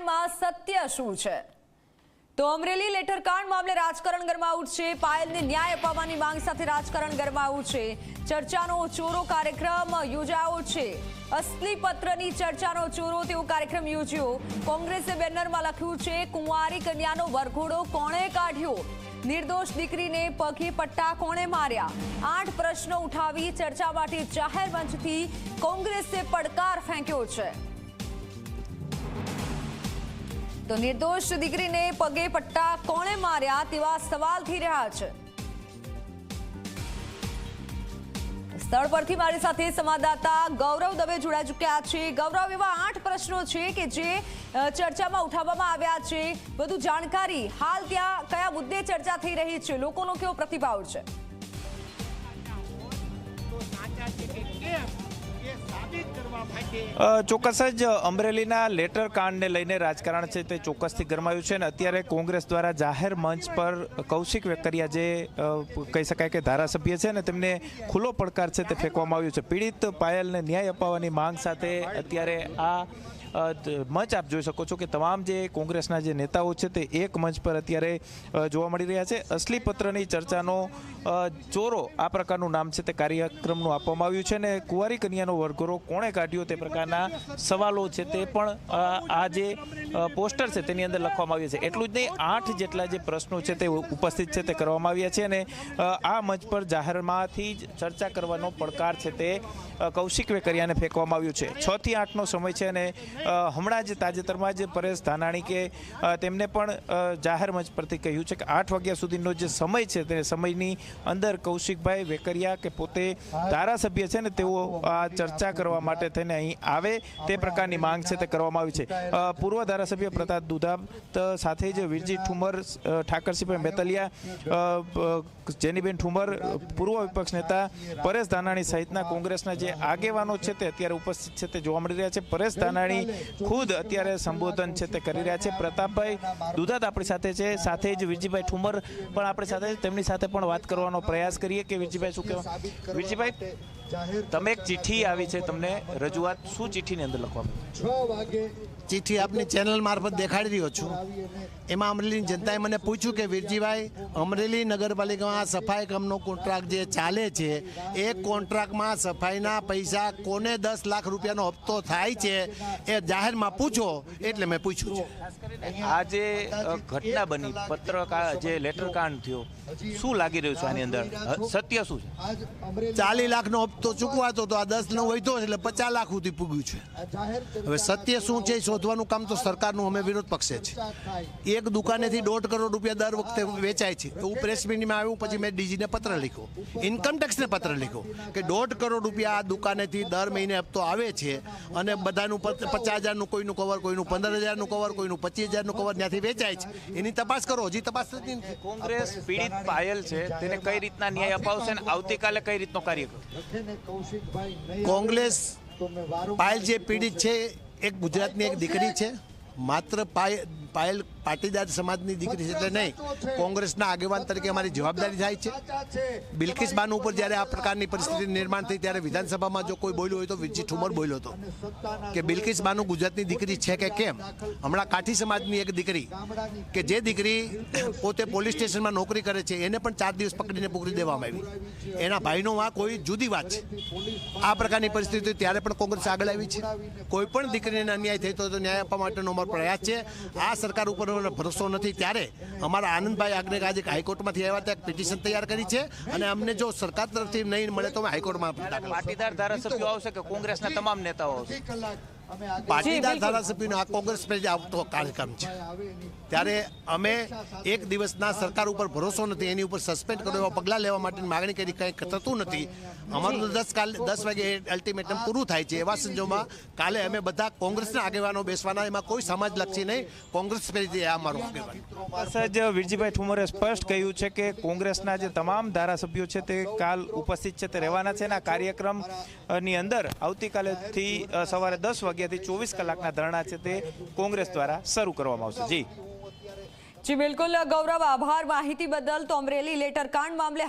ન્યાયમાં સત્ય શું છે? તો અમરેલી લેટરકાંડ મામલે રાજકારણ ગરમાયું છે। પાયલને ન્યાય અપાવવાની માંગ સાથે રાજકારણ ગરમાયું છે। ચર્ચાનો ચોરો કાર્યક્રમ યોજાયો છે। અસલી પત્રની ચર્ચાનો ચોરો તેવો કાર્યક્રમ યોજ્યો। કોંગ્રેસે બેનરમાં લખ્યું છે, કુંવારી કન્યાનો વરઘોડો કોણે કાઢ્યો? નિર્દોષ દીકરીને પગે પટ્ટા કોણે માર્યા? 8 પ્રશ્નો ઉઠાવી ચર્ચા માટે જાહેર મંચથી કોંગ્રેસે પડકાર ફેંક્યો છે। તો નિર્દોષ દીકરીને પગે પટ્ટા કોણે માર્યા તેવા સવાલ થઈ રહ્યા છે। સ્થળ પરથી મારી સાથે સંવાદદાતા ગૌરવ દવે જોડાઈ ચૂક્યા છે। ગૌરવ, એવા 8 પ્રશ્નો છે કે જે ચર્ચામાં ઉઠાવવામાં આવ્યા છે। વધુ જાણકારી, હાલ ત્યાં કયા મુદ્દે ચર્ચા થઈ રહી છે? લોકોનો કેવો પ્રતિભાવ છે? ચોક્કસ જ અમરેલીના લેટર કાંડને લઈને રાજકારણ છે તે ચોક્કસથી ગરમાયું છે અને અત્યારે કોંગ્રેસ દ્વારા જાહેર મંચ પર કૌશિક વેકરિયા જે કહી શકાય કે ધારાસભ્ય છે ને તેમને ખુલ્લો પડકાર છે તે ફેંકવામાં આવ્યો છે। પીડિત પાયલને ન્યાય અપાવવાની માંગ સાથે અત્યારે આ મંચ આપ જોઈ શકો છો કે તમામ જે કોંગ્રેસના જે નેતાઓ છે તે એક મંચ પર અત્યારે જોવા મળી રહ્યા છે। અસલી પત્રની ચર્ચાનો ચોરો આ પ્રકારનું નામ છે તે કાર્યક્રમનું આપવામાં આવ્યું છે અને કુંવારી કન્યાનો વરઘોડો કોણે કાઢ્યો તે પ્રકારના સવાલો છે તે પણ આ જે પોસ્ટર છે તેની અંદર લખવામાં આવ્યું છે। એટલું જ નહીં, 8 જેટલા જે પ્રશ્નો છે તે ઉપસ્થિત છે તે કરવામાં આવ્યા છે અને આ મંચ પર જાહેરમાંથી જ ચર્ચા કરવાનો પડકાર છે તે કૌશિક વેકરિયાને ફેંકવામાં આવ્યું છે। 6 થી 8નો સમય છે અને હમણાં જ તાજેતરમાં જ પરેશ ધાનાણી કે તેમને પણ જાહેર મંચ પરથી કહ્યું છે કે 8 વાગ્યા સુધીનો જે સમય છે તે સમયની અંદર કૌશિકભાઈ વેકરિયા કે પોતે ધારાસભ્ય છે ને તેઓ આ ચર્ચા કરવા માટે થઈને અહીં આવે તે પ્રકારની માંગ છે તે કરવામાં આવી છે। પૂર્વ ધારાસભ્ય પ્રતાપ દુધાત સાથે જ વિરજી ઠુમર, ઠાકરસિંહભાઈ મેતલિયા, જેનીબેન ઠુમર, પૂર્વ વિપક્ષ નેતા પરેશ ધાનાણી સહિતના કોંગ્રેસના જે આગેવાનો છે તે અત્યારે ઉપસ્થિત છે તે જોવા મળી રહ્યા છે। પરેશ ધાનાણી ખુદ અત્યારે સંબોધન છે તે કરી રહ્યા છે। પ્રતાપભાઈ દુધાત આપણી સાથે છે, સાથે જ વિરજીભાઈ ઠુમર પણ આપણી સાથે, તેમની સાથે પણ વાત કરવાનો પ્રયાસ કરીએ કે વિરજીભાઈ શું કહેવા? વિરજીભાઈ, તમે એક ચિઠ્ઠી આવી છે, તમને રજૂઆત શું ચિઠ્ઠીની અંદર લખવામાં? ચિઠ્ઠી આપની ચેનલ મારફત દેખાડી રહ્યો છું। એમાં અમરેલીની જનતાએ મને પૂછ્યું કે વિરજીભાઈ, અમરેલી નગરપાલિકામાં સફાઈ કામનો કોન્ટ્રાક્ટ જે ચાલે છે એ કોન્ટ્રાક્ટમાં સફાઈના પૈસા કોને 10 લાખ રૂપિયાનો હપ્તો થાય છે એ જાહેરમાં પૂછો, એટલે મેં પૂછ્યું છે। આ જે ઘટના બની, પત્રકાર જે લેટર કાંડ થયો, શું લાગી રહ્યું છે આની અંદર? સત્ય શું છે? 40 લાખનો હપ્તો ચૂકવાતો તો આ 10 નો વધ્યો એટલે 50 લાખ સુધી પૂગ્યું છે। હવે સત્ય શું છે શોધવાનું કામ તો સરકારનું, અમે વિરોધ પક્ષે છે। એક દુકાનેથી 1.5 કરોડ રૂપિયા દર વખતે વેચાય છે એવું પ્રેસ મીડિયામાં આવ્યું, પછી મેં ડીજીને પત્ર લખ્યો, ઇન્કમટેક્સને પત્ર લખ્યો કે 1.5 કરોડ રૂપિયા આ દુકાનેથી દર મહિને હપ્તો આવે છે અને બધાનું 50,000નું કોઈનું કવર, કોઈનું 15,000નું કવર, કોઈનું 25,000નું કવર ત્યાંથી વેચાય છે, એની તપાસ કરો। હજી તપાસ થતી નથી। કોંગ્રેસ પીડિત પાયલ છે તેને કઈ રીતના ન્યાય અપાવશે અને આવતીકાલે કઈ રીતનો કાર્યક્રમ? કોંગ્રેસ પાયલ જે પીડિત છે એક ગુજરાતની એક દીકરી છે, માત્ર પાયલ પાટીદાર સમાજની દીકરી છે એટલે નહીં, કોંગ્રેસના આગેવાન તરીકે અમારી જવાબદારી થાય છે। બિલ્કિસ બાનુ ઉપર જ્યારે આ પ્રકારની પરિસ્થિતિ નિર્માણ થઈ ત્યારે વિધાનસભામાં જો કોઈ બોલ્યું હોય તો વિરજી ઠુમર બોલ્યો હતો કે બિલ્કિસ બાનુ ગુજરાતની દીકરી છે કે કેમ। હમણાં કાઠી સમાજની એક દીકરી કે જે દીકરી પોતે પોલીસ સ્ટેશનમાં નોકરી કરે છે એને પણ 4 દિવસ પકડીને પૂરી દેવામાં આવી, એના ભાઈનો વાંક કોઈ જુદી વાત છે। આ પ્રકારની પરિસ્થિતિ ત્યારે પણ કોંગ્રેસ આગળ આવી છે। કોઈ પણ દીકરીને અન્યાય થયો તો ન્યાય આપવા માટેનો અમારો પ્રયાસ છે। આ સરકાર ઉપર ભરોસો નથી ત્યારે અમારા આનંદભાઈ આગળ આજે હાઈકોર્ટમાંથી આવ્યા ત્યાં પિટિશન તૈયાર કરી છે અને અમને જો સરકાર તરફથી નહીં મળે તો અમે હાઈકોર્ટમાં પાટીદાર ધારાસભ્યો આવશે કે કોંગ્રેસના તમામ નેતાઓ આવશે? પાટીદાર ધારાસભ્યોનો આ કોંગ્રેસ આવતો કાર્યક્રમ છે ત્યારે અમે એક દિવસના સરકાર ઉપર ભરોસો નથી, એની ઉપર સસ્પેન્ડ કરો એવા પગલાં લેવા માટેની માગણી કરી, કંઈ થતું નથી। અમારું 10 વાગે અલ્ટિમેટમ પૂરું થાય છે। એવા સંજોગોમાં કાલે અમે બધા કોંગ્રેસના આગેવાનો બેસવાના, એમાં કોઈ સમાજલક્ષી નહીં, કોંગ્રેસ પેરીથી આ અમારું આગેવાન। જ વિરજીભાઈ ઠુમરે સ્પષ્ટ કહ્યું છે કે કોંગ્રેસના જે તમામ ધારાસભ્યો છે તે કાલ ઉપસ્થિત છે તે રહેવાના છે અને આ કાર્યક્રમની અંદર આવતીકાલેથી સવારે 10 વાગ્યાથી 24 કલાકના ધરણા છે તે કોંગ્રેસ દ્વારા શરૂ કરવામાં આવશે। જી બિલકુલ ગૌરવ, આભાર માહિતી બદલ। તો અમરેલી લેટર કાંડ મામલે